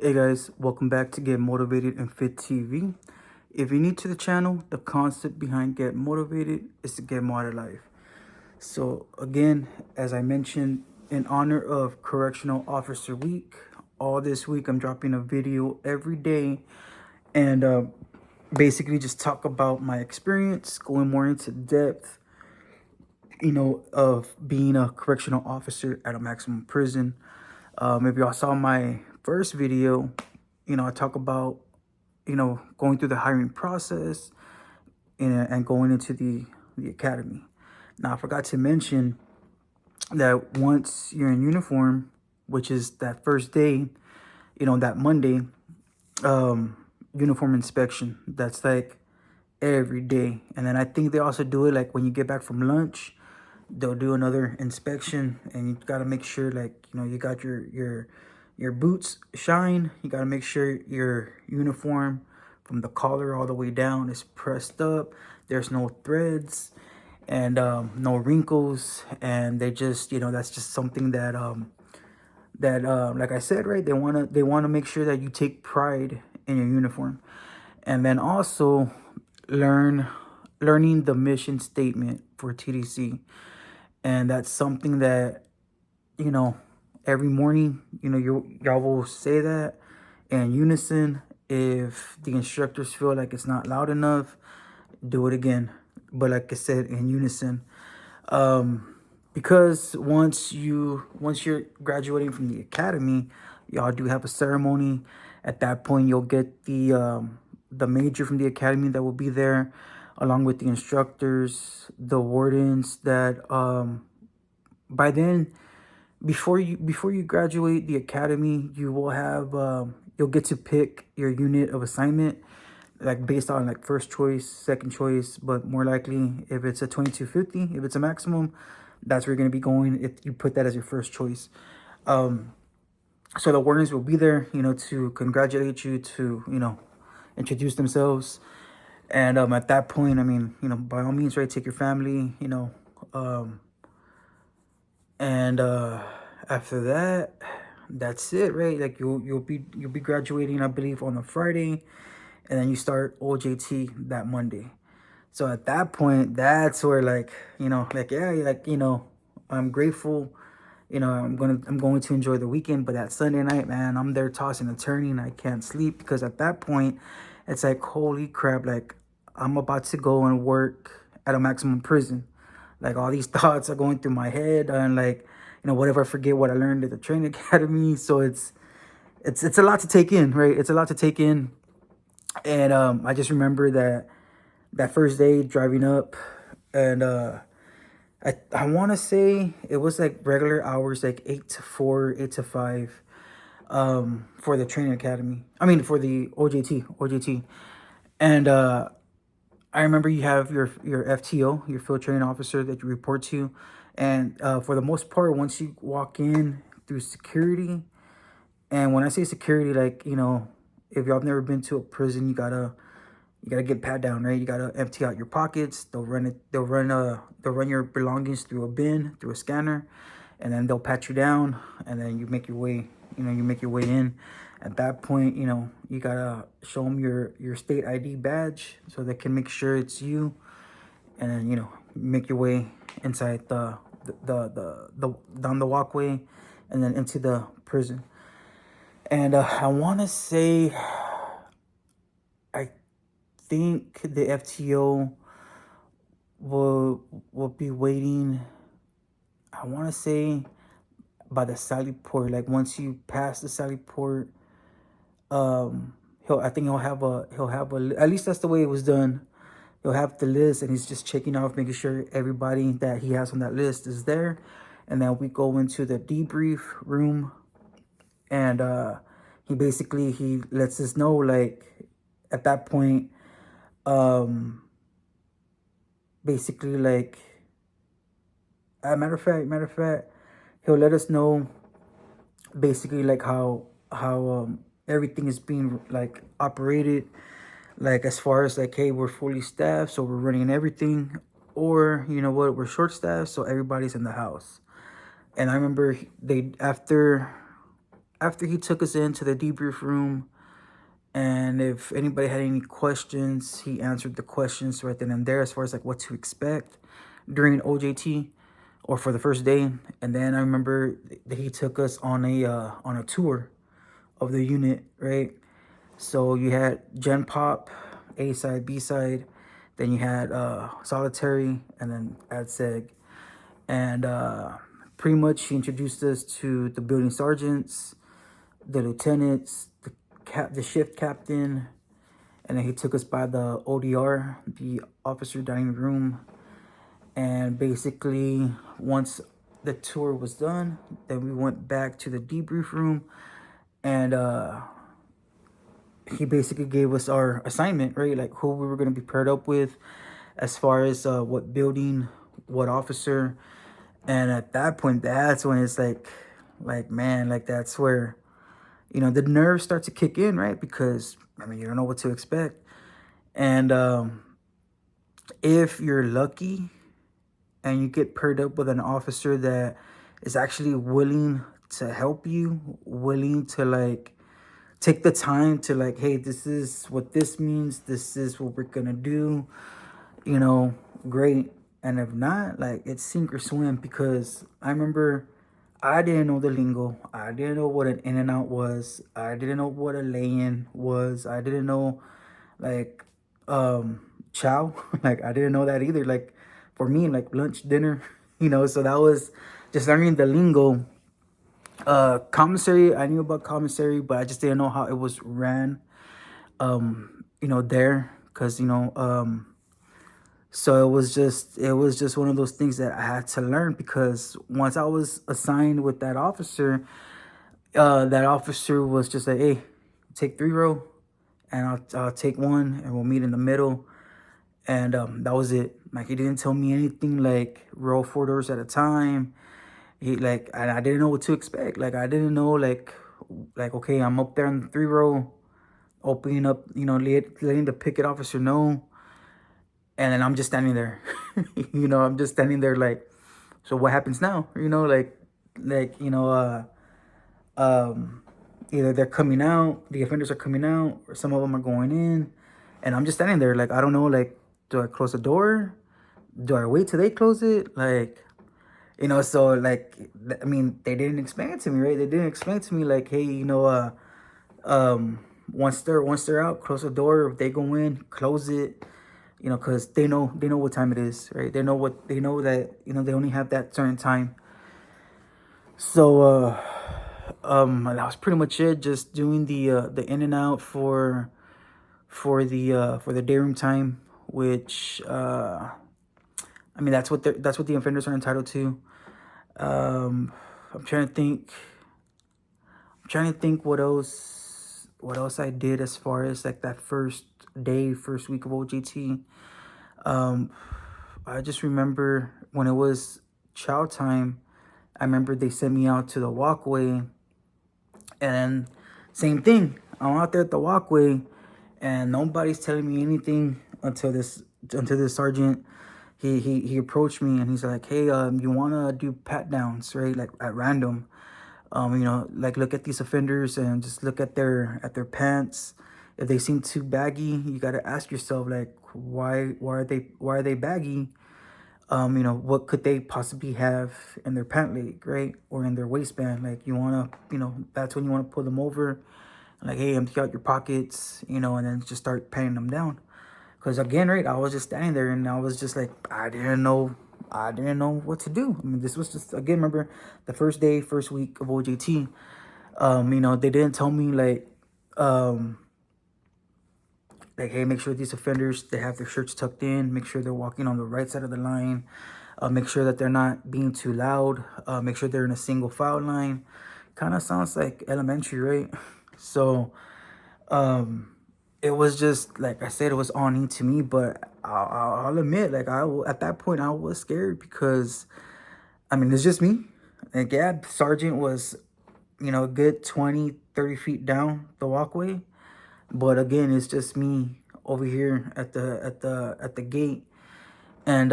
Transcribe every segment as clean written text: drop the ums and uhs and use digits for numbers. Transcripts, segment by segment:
Hey guys, welcome back to Get Motivated and Fit TV. If you're new to the channel, the concept behind Get Motivated is to get more out of life. So again, as I mentioned, in honor of Correctional Officer Week, all this week I'm dropping a video every day and basically just talk about my experience, going more into depth, of being a correctional officer at a maximum prison. If y'all saw my first video, I talk about, going through the hiring process and going into the academy. Now, I forgot to mention that once you're in uniform, which is that first day, that Monday, uniform inspection, that's like every day. And then I think they also do it like when you get back from lunch, they'll do another inspection, and you got to make sure, like, you got your boots shine. You got to make sure your uniform from the collar all the way down is pressed up. There's no threads and no wrinkles. And they just, that's just something that like I said, right, they want to make sure that you take pride in your uniform. And then also learning the mission statement for TDC. And that's something that, every morning, y'all will say that in unison. If the instructors feel like it's not loud enough, do it again. But like I said, in unison. Because once you're graduating from the academy, y'all do have a ceremony. At that point, you'll get the major from the academy that will be there, along with the instructors, the wardens. That by then, before you graduate the academy, you will have you'll get to pick your unit of assignment, like based on like first choice, second choice. But more likely, if it's a 2250, if it's a maximum, that's where you're going to be going if you put that as your first choice. So the wardens will be there, to congratulate you, to introduce themselves. And at that point, I mean, by all means, right, take your family, and after that, that's it, right? Like you'll be graduating, I believe, on a Friday, and then you start OJT that Monday. So at that point, that's where, like, I'm grateful. I'm going to enjoy the weekend. But that Sunday night, man, I'm there tossing and turning. I can't sleep, because at that point, it's like, holy crap, like, I'm about to go and work at a maximum prison. Like, all these thoughts are going through my head, and like, whatever, I forget what I learned at the training academy. So it's a lot to take in, right? It's a lot to take in. And I just remember that first day driving up, and I want to say it was like regular hours, like 8 to 4, 8 to 5, for the training academy. I mean, for the OJT. And I remember you have your FTO, your field training officer, that you report to. And for the most part, once you walk in through security, and when I say security, like, if y'all have never been to a prison, you gotta get pat down, right? You gotta empty out your pockets. They'll run your belongings through a bin, through a scanner, and then they'll pat you down, and then you make your way, in. At that point, you gotta show them your state ID badge so they can make sure it's you, and then, make your way inside the down the walkway, and then into the prison. And I want to say, I think the FTO will be waiting, I want to say, by the Sally Port. Like, once you pass the Sally Port, he'll have a at least that's the way it was done. He'll have the list, and he's just checking off, making sure everybody that he has on that list is there. And then we go into the debrief room, and he lets us know, like, at that point, basically, like, matter of fact, he'll let us know basically, like, how everything is being, like, operated, like, as far as, like, hey, we're fully staffed, so we're running everything, or, you know what, we're short staffed, so everybody's in the house. And I remember after after he took us into the debrief room, and if anybody had any questions, he answered the questions right then and there as far as like what to expect during OJT or for the first day. And then I remember that he took us on a tour of the unit, right? So you had Gen Pop, A side, B side, then you had Solitary, and then AdSeg. And pretty much he introduced us to the building sergeants, the lieutenants, the shift captain, and then he took us by the ODR, the officer dining room. And basically, once the tour was done, then we went back to the debrief room, and he basically gave us our assignment, right? Like who we were going to be paired up with, as far as what building, what officer. And at that point, that's when it's like man, like that's where, the nerves start to kick in, right? Because I mean, you don't know what to expect. And if you're lucky and you get paired up with an officer that is actually willing to help you, willing to like take the time to like, hey, this is what this means, this is what we're gonna do, great. And if not, like, it's sink or swim. Because I remember I didn't know the lingo. I didn't know what an in and out was. I didn't know what a lay-in was. I didn't know, like, chow. Like, I didn't know that either. Like, for me, like, lunch, dinner, so that was just learning the lingo. Commissary, I knew about commissary, but I just didn't know how it was ran, there. Because, so it was just one of those things that I had to learn. Because once I was assigned with that officer was just like, hey, take 3 row, and I'll take one, and we'll meet in the middle. And that was it. Like, he didn't tell me anything like row 4 doors at a time. And I didn't know what to expect. Like, I didn't know like okay, I'm up there in the 3 row, opening up, letting the picket officer know. And then I'm just standing there. I'm just standing there like, so what happens now? Either they're coming out, the offenders are coming out, or some of them are going in. And I'm just standing there like, I don't know, like, do I close the door? Do I wait till they close it? Like, so like, I mean, they didn't explain it to me, right? They didn't explain to me like, hey, once they're out, close the door. If they go in, close it. Because they know what time it is, right? They know that they only have that certain time. So that was pretty much it. Just doing the in and out for the day room time, which I mean, that's what the offenders are entitled to. I'm trying to think what else I did as far as like that first week of OJT. I just remember when it was chow time, I remember they sent me out to the walkway, and same thing. I'm out there at the walkway, and nobody's telling me anything until this sergeant. He approached me, and he's like, hey, you wanna do pat downs, right? Like at random. Like, look at these offenders and just look at their pants. If they seem too baggy, you gotta ask yourself, like, why are they baggy? What could they possibly have in their pant leg, right? Or in their waistband? Like, you wanna, that's when you wanna pull them over. Like, hey, empty out your pockets, and then just start patting them down. Because again, right, I was just standing there, and I was just like, I didn't know what to do. I mean, this was just, again, remember the first week of OJT. They didn't tell me like, hey, make sure these offenders, they have their shirts tucked in, make sure they're walking on the right side of the line, make sure that they're not being too loud, make sure they're in a single file line. Kind of sounds like elementary, right? So it was just, like I said, it was awning to me. But I'll admit, like, at that point I was scared. Because I mean, it's just me. Like, yeah, sergeant was, a good 20-30 feet down the walkway. But again, it's just me over here at the gate. And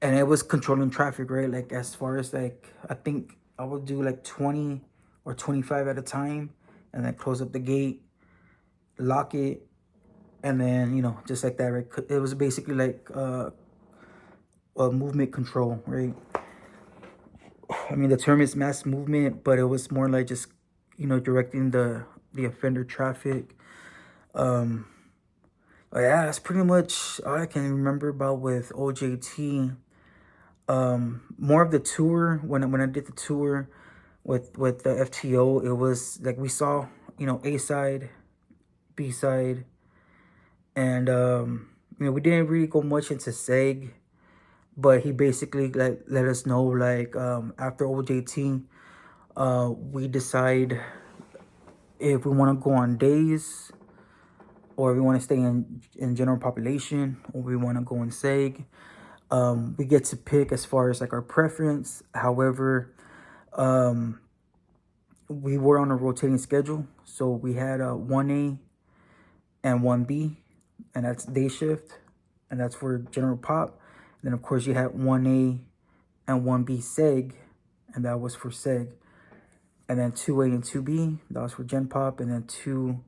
it was controlling traffic, right? Like, as far as like, I think I would do like 20 or 25 at a time, and then close up the gate, lock it, and then, you know, just like that, right? It was basically like a movement control, right? I mean, the term is mass movement, but it was more like just, you know, directing the offender traffic. But yeah, that's pretty much all I can remember about with OJT. More of the tour, when I did the tour with the FTO, it was like we saw, you know, A side, B side, and you know, we didn't really go much into seg, but he basically like let us know like after OJT, we decide if we want to go on days, or we want to stay in general population, or we want to go in seg. We get to pick as far as like our preference. However, we were on a rotating schedule, so we had 1A and 1B, and that's day shift, and that's for general pop. And then of course you had 1A and 1B seg, and that was for seg. And then 2A and 2B, that was for gen pop, and then 2A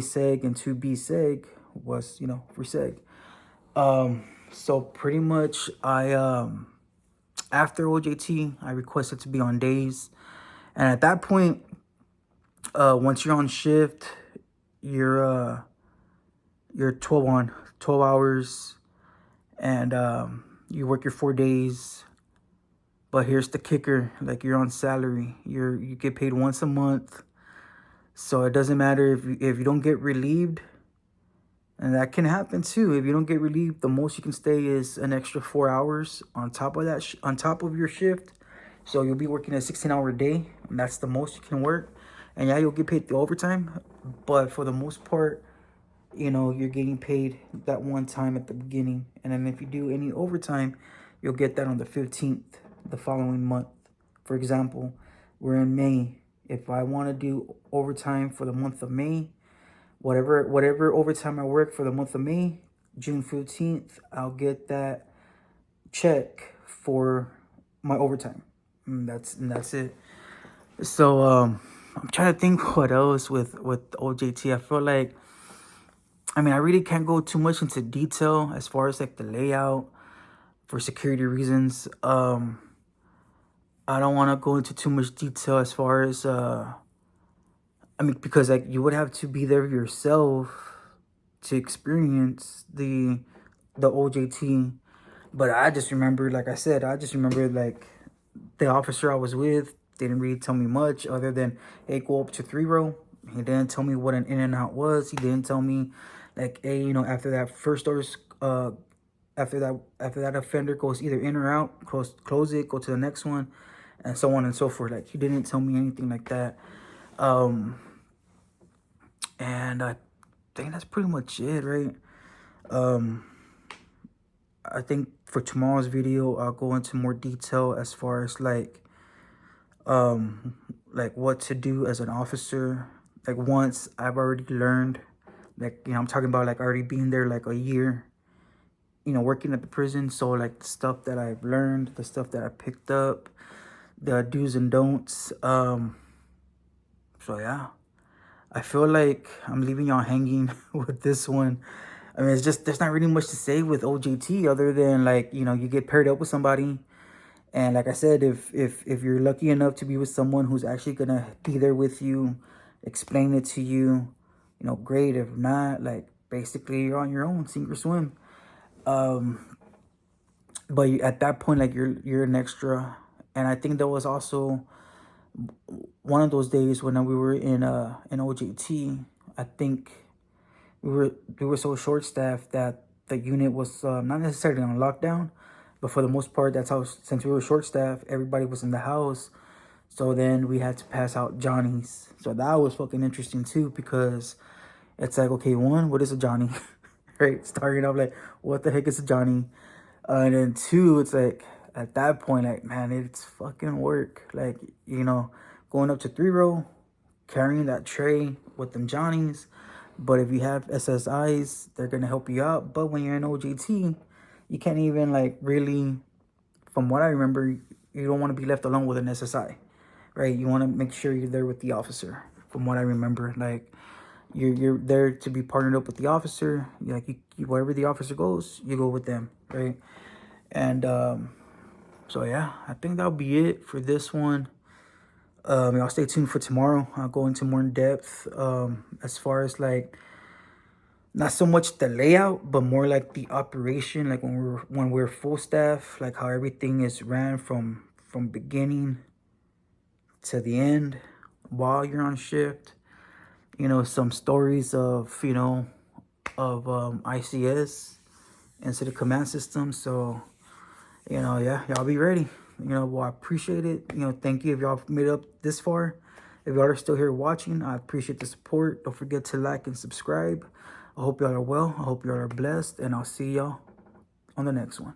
seg and 2B seg was, you know, for seg. So pretty much after OJT, I requested to be on days. And at that point, once you're on shift, you're 12 hours, and you work your 4 days. But here's the kicker, like you're on salary. You get paid once a month. So it doesn't matter if you don't get relieved. And that can happen too. If you don't get relieved, the most you can stay is an extra 4 hours on top of that, on top of your shift. So you'll be working a 16-hour day, and that's the most you can work. And yeah, you'll get paid the overtime, but for the most part, you know, you're getting paid that one time at the beginning. And then if you do any overtime, you'll get that on the 15th, the following month. For example, we're in May. If I want to do overtime for the month of May, whatever overtime I work for the month of May, June 15th, I'll get that check for my overtime. And that's it. So I'm trying to think what else with OJT. I feel like, I mean, I really can't go too much into detail as far as like the layout for security reasons. I don't want to go into too much detail as far as I mean, because like you would have to be there yourself to experience the OJT. But I just remember, like I said, like the officer I was with didn't really tell me much other than, hey, go up to 3-row. He didn't tell me what an in and out was. He didn't tell me like, hey, you know, after that first door's after that offender goes either in or out, close it, go to the next one, and so on and so forth. Like he didn't tell me anything like that. And I think that's pretty much it, right? I think for tomorrow's video, I'll go into more detail as far as like what to do as an officer. Like once I've already learned, like, you know, I'm talking about like already being there like a year, you know, working at the prison. So like the stuff that I've learned, the stuff that I picked up, the do's and don'ts. So yeah, I feel like I'm leaving y'all hanging with this one. I mean, it's just, there's not really much to say with OJT other than like, you know, you get paired up with somebody. And like I said, if you're lucky enough to be with someone who's actually going to be there with you, explain it to you, you know, great. If not, like basically you're on your own, sink or swim. But at that point, like you're an extra. And I think there was also one of those days when we were in OJT. I think we were so short staffed that the unit was not necessarily on lockdown, but for the most part, that's how, since we were short staffed, everybody was in the house. So then we had to pass out Johnnies. So that was fucking interesting too, because it's like, okay, one, what is a Johnny? Right? Starting off like, what the heck is a Johnny? And then two, it's like, at that point, like, man, it's fucking work. Like, you know, going up to 3-row, carrying that tray with them Johnnies. But if you have SSIs, they're going to help you out. But when you're in OJT, you can't even, like, really, from what I remember, you don't want to be left alone with an SSI. right? You want to make sure you're there with the officer. From what I remember, like you're there to be partnered up with the officer. Like wherever the officer goes, you go with them, right? And so yeah, I think that'll be it for this one. Y'all stay tuned for tomorrow. I'll go into more in depth as far as like not so much the layout, but more like the operation, like when we're full staff, like how everything is ran from beginning to the end while you're on shift. You know, some stories of ICS, Incident Command System. So yeah, y'all be ready. Well, I appreciate it. Thank you if y'all made it up this far. If y'all are still here watching, I appreciate the support. Don't forget to like and subscribe. I hope y'all are well. I hope y'all are blessed. And I'll see y'all on the next one.